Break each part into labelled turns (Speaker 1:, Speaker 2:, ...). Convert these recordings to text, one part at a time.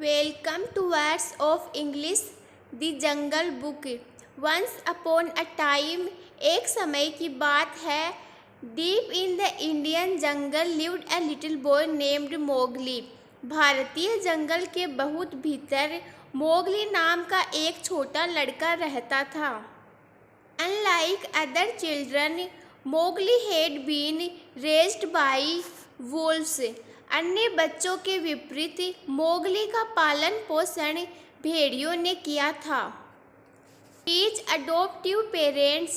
Speaker 1: Welcome to Words of English, The Jungle Book. Once upon a time, एक समय की बात है. Deep in the Indian jungle lived a little boy named Mowgli. भारतीय जंगल के बहुत भीतर मोगली नाम का एक छोटा लड़का रहता था. Unlike other children, Mowgli had been raised by wolves. अन्य बच्चों के विपरीत मोगली का पालन पोषण भेड़ियों ने किया था. His adoptive parents,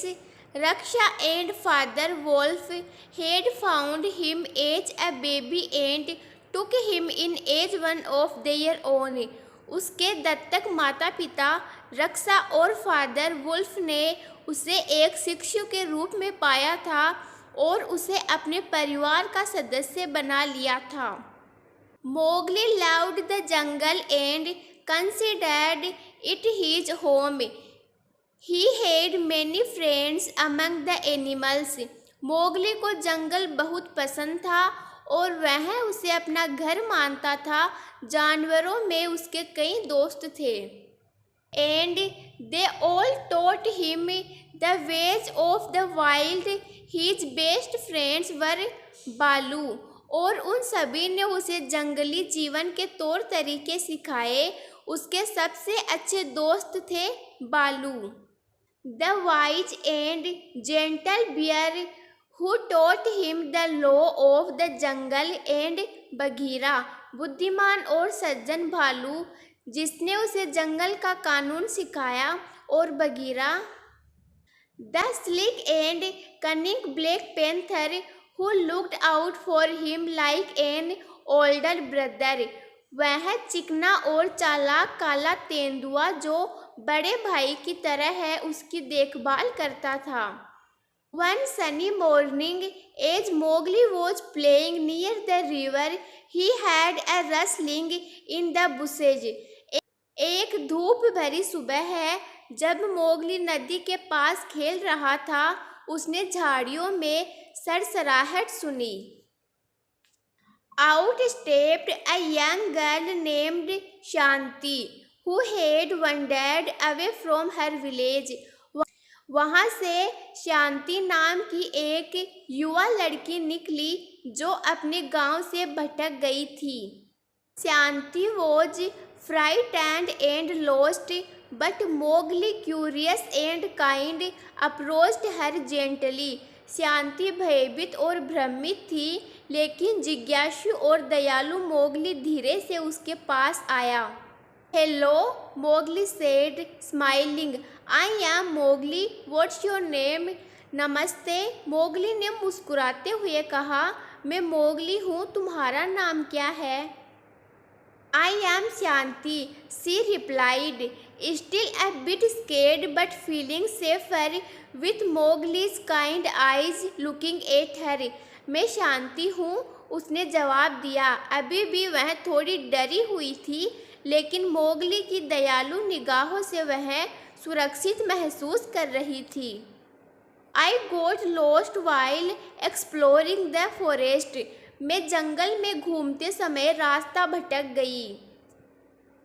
Speaker 1: Raksha and father Wolf, had found him as a baby and took him in as one of their own. उसके दत्तक माता पिता रक्षा और फादर वुल्फ ने उसे एक शिशु के रूप में पाया था और उसे अपने परिवार का सदस्य बना लिया था. Mowgli loved the jungle and considered it his home. He had many friends among the animals. Mowgli को जंगल बहुत पसंद था और वह उसे अपना घर मानता था. जानवरों में उसके कई दोस्त थे. And they all taught him the ways of the wild. His best friends were बालू, और उन सभी ने उसे जंगली जीवन के तौर तरीके सिखाए. उसके सबसे अच्छे दोस्त थे बालू. The wise and gentle bear who taught him the law of the jungle and Bagheera, बुद्धिमान और सज्जन भालू जिसने उसे जंगल का कानून सिखाया, और Bagheera. The sleek and cunning black panther who looked out for him like an older brother, वह चिकना और चालाक काला तेंदुआ जो बड़े भाई की तरह है उसकी देखभाल करता था. One sunny morning, as Mowgli was playing near the river, he heard a rustling in the bushes. एक धूप भरी सुबह है, जब मोगली नदी के पास खेल रहा था, उसने झाड़ियों में सरसराहट सुनी. Out stepped a young girl named Shanti, who had wandered away from her village. वहाँ से शांति नाम की एक युवा लड़की निकली जो अपने गांव से भटक गई थी. शांति was frightened and lost, but Mowgli, curious and kind, approached her gently. शांति भयभीत और भ्रमित थी, लेकिन जिज्ञासु और दयालु मोगली धीरे से उसके पास आया. Hello, Mowgli said, smiling. I am Mowgli. What's your name? नमस्ते, मोगली ने मुस्कुराते हुए कहा. मैं मोगली हूँ, तुम्हारा नाम क्या है? I am Shanti, she replied, still a bit scared but feeling safer with Mowgli's kind eyes looking at her. मैं शांति हूँ, उसने जवाब दिया. अभी भी वह थोड़ी डरी हुई थी, लेकिन मोगली की दयालु निगाहों से वह सुरक्षित महसूस कर रही थी. I got lost while exploring the forest. मैं जंगल में घूमते समय रास्ता भटक गई.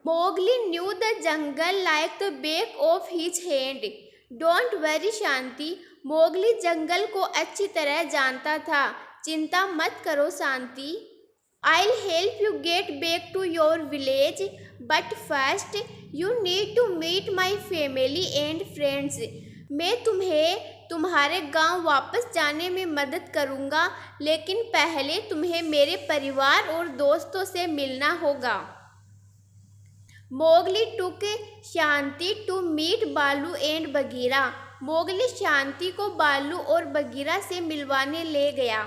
Speaker 1: Mowgli knew the jungle like the back of his hand. Don't worry Shanti, Mowgli जंगल को अच्छी तरह जानता था. चिंता मत करो शांति. I'll help you get back to your village, but first you need to meet my family and friends. मैं तुम्हें तुम्हारे गांव वापस जाने में मदद करूंगा, लेकिन पहले तुम्हें मेरे परिवार और दोस्तों से मिलना होगा. Mowgli took Shanti to meet बालू and बघीरा. मोगली शांति को बालू और बघीरा से मिलवाने ले गया.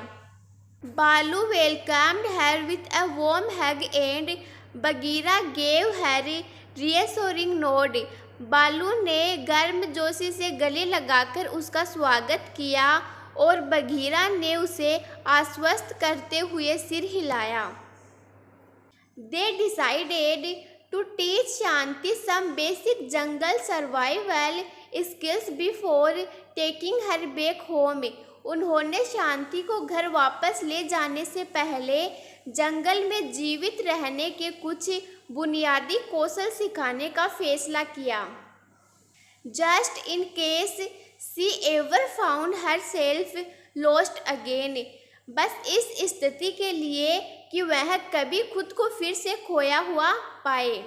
Speaker 1: बालू welcomed her with a warm hug and Bagheera gave her reassuring nod. बालू ने गर्मजोशी से गले लगाकर उसका स्वागत किया और बघीरा ने उसे आश्वस्त करते हुए सिर हिलाया. They decided to teach Shanti some basic jungle survival skills before taking her back home. उन्होंने शांति को घर वापस ले जाने से पहले जंगल में जीवित रहने के कुछ बुनियादी कौशल सिखाने का फैसला किया। Just in case she ever found herself lost again, बस इस स्थिति के लिए कि वह कभी खुद को फिर से खोया हुआ पाए।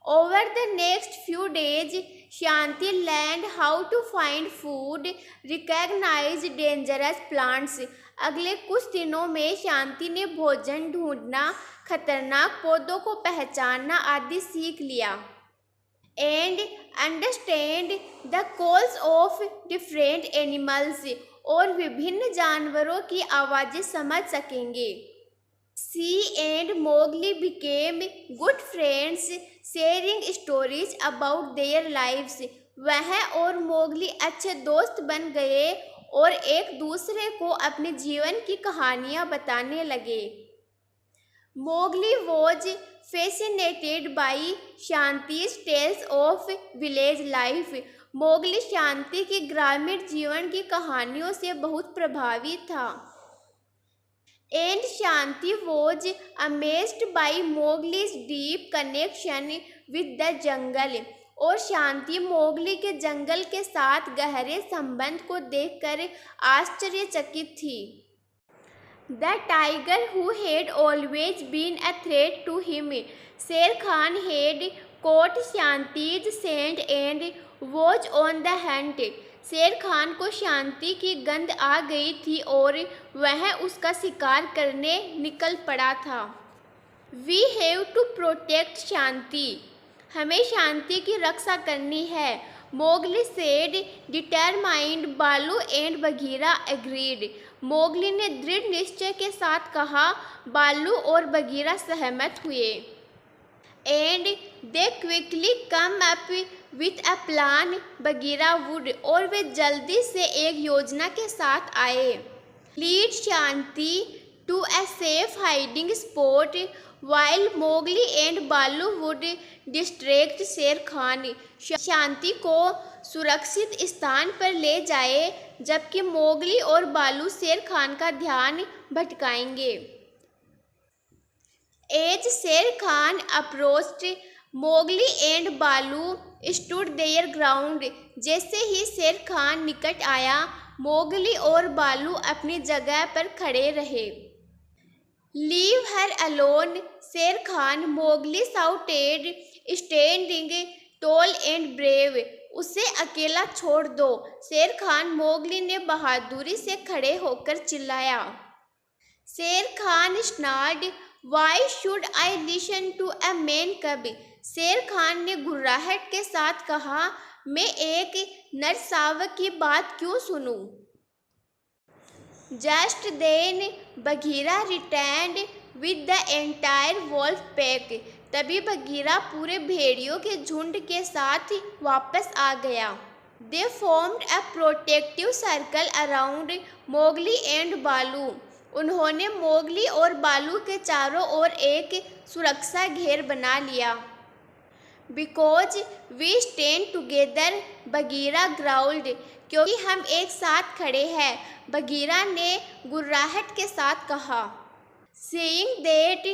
Speaker 1: Over the next few days, Shanti learned how to find food, recognize dangerous plants. अगले कुछ दिनों में शांति ने भोजन ढूंढना, खतरनाक पौधों को पहचानना आदि सीख लिया। And understand the calls of different animals, और विभिन्न जानवरों की आवाज़ें समझ सकेंगे। She and Mowgli became good friends, sharing stories about their lives. वह और मोगली अच्छे दोस्त बन गए और एक दूसरे को अपने जीवन की कहानियाँ बताने लगे। Mowgli was fascinated by Shanti's tales of village life. Mowgli Shanti की ग्रामीण जीवन की कहानियों से बहुत प्रभावित था। And Shanti was amazed by Mowgli's deep connection with the jungle. और शांति मोगली के जंगल के साथ गहरे संबंध को देखकर आश्चर्यचकित थी। The tiger who had always been a threat to him, Sher Khan had caught Shanti's scent and was on the hunt. शेर खान को शांति की गंध आ गई थी और वह उसका शिकार करने निकल पड़ा था। We have to protect शांति, हमें शांति की रक्षा करनी है। Mowgli said, determined. बालू एंड बघीरा agreed. मोगली ने दृढ़ निश्चय के साथ कहा। बालू और बघीरा सहमत हुए। And they quickly come up with a plan. Bagheera would, और वे जल्दी से एक योजना के साथ आए। Lead Shanti to a safe hiding spot while Mowgli and बालू would distract शेर खान. शांति को सुरक्षित स्थान पर ले जाए जबकि मोगली और बालू शेर खान का ध्यान भटकाएंगे। As Sher Khan approached, Mowgli and बालू stood their ground. जैसे ही शेर खान निकट आया, मोगली और बालू अपनी जगह पर खड़े रहे। Leave her alone, शेर Khan, Mowgli shouted, standing tall and brave. उसे अकेला छोड़ दो, शेर खान मोगली ने बहादुरी से खड़े होकर चिल्लाया। शेर Khan snarled, Why should I listen to a man cub? शेर खान ने घुर्राहट के साथ कहा, मैं एक नर शावक की बात क्यों सुनूं? Just then, Bagheera returned with the entire wolf pack. तभी बघीरा पूरे भेड़ियों के झुंड के साथ वापस आ गया। They formed a protective circle around Mowgli and बालू. उन्होंने मोगली और बालू के चारों ओर एक सुरक्षा घेर बना लिया। Because we stand together, Bagheera growled. क्योंकि हम एक साथ खड़े हैं, बघीरा ने गुर्राहट के साथ कहा। Seeing that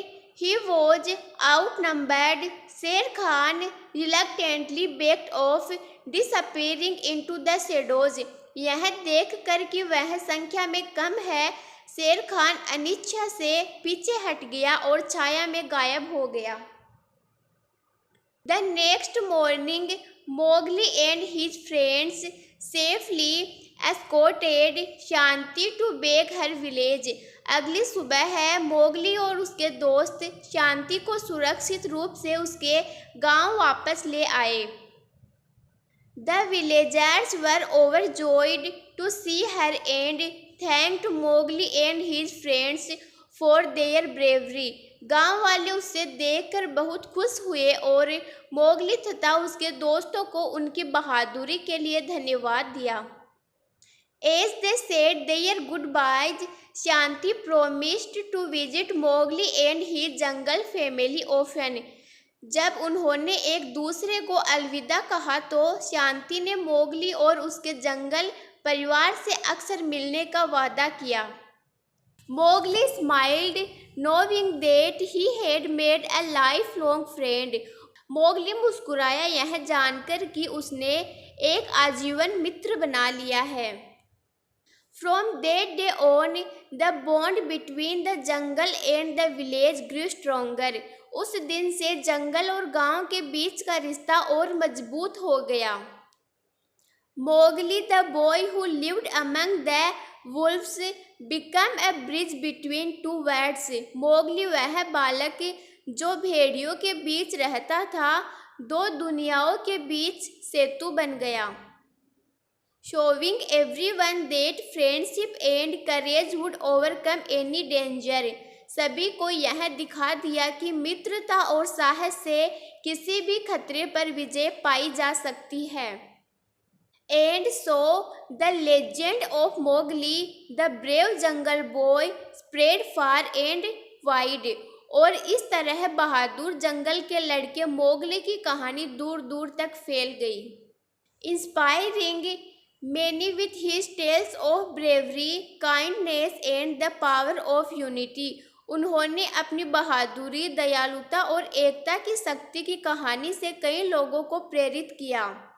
Speaker 1: he was outnumbered, शेर Khan reluctantly backed off, disappearing into the shadows. यह देखकर कि वह संख्या में कम है, शेर खान अनिच्छा से पीछे हट गया और छाया में गायब हो गया। The next morning, Mowgli and his friends safely escorted Shanti to back her village. अगली सुबह है, मोगली और उसके दोस्त शांति को सुरक्षित रूप से उसके गांव वापस ले आए। The villagers were overjoyed to see her and thanked Mowgli and his friends for their bravery. गांव वाले उसे देखकर बहुत खुश हुए और मोगली तथा उसके दोस्तों को उनकी बहादुरी के लिए धन्यवाद दिया। As they said their goodbyes, Shanti promised to visit Mowgli and his jungle family often. जब उन्होंने एक दूसरे को अलविदा कहा तो शांति ने मोगली और उसके जंगल परिवार से अक्सर मिलने का वादा किया। Mowgli smiled, knowing that he had made a lifelong friend. Mowgli मुस्कुराया यह जानकर कि उसने एक आजीवन मित्र बना लिया है. From that day on, the bond between the jungle and the village grew stronger. उस दिन से जंगल और गांव के बीच का रिश्ता और मजबूत हो गया. Mowgli, the boy who lived among the wolves, became a bridge between two worlds. Mowgli वह बालक जो भेड़ियों के बीच रहता था, दो दुनियाओं के बीच सेतु बन गया. Showing everyone that friendship and courage would overcome any danger. सभी को यह दिखा दिया कि मित्रता और साहस से किसी भी खतरे पर विजय पाई जा सकती है. And so the legend of Mowgli, the brave jungle boy, spread far and wide. और इस तरह बहादुर जंगल के लड़के मोगली की कहानी दूर दूर तक फैल गई. Inspiring many with his tales of bravery, kindness and the power of unity. उन्होंने अपनी बहादुरी, दयालुता और एकता की शक्ति की कहानी से कई लोगों को प्रेरित किया.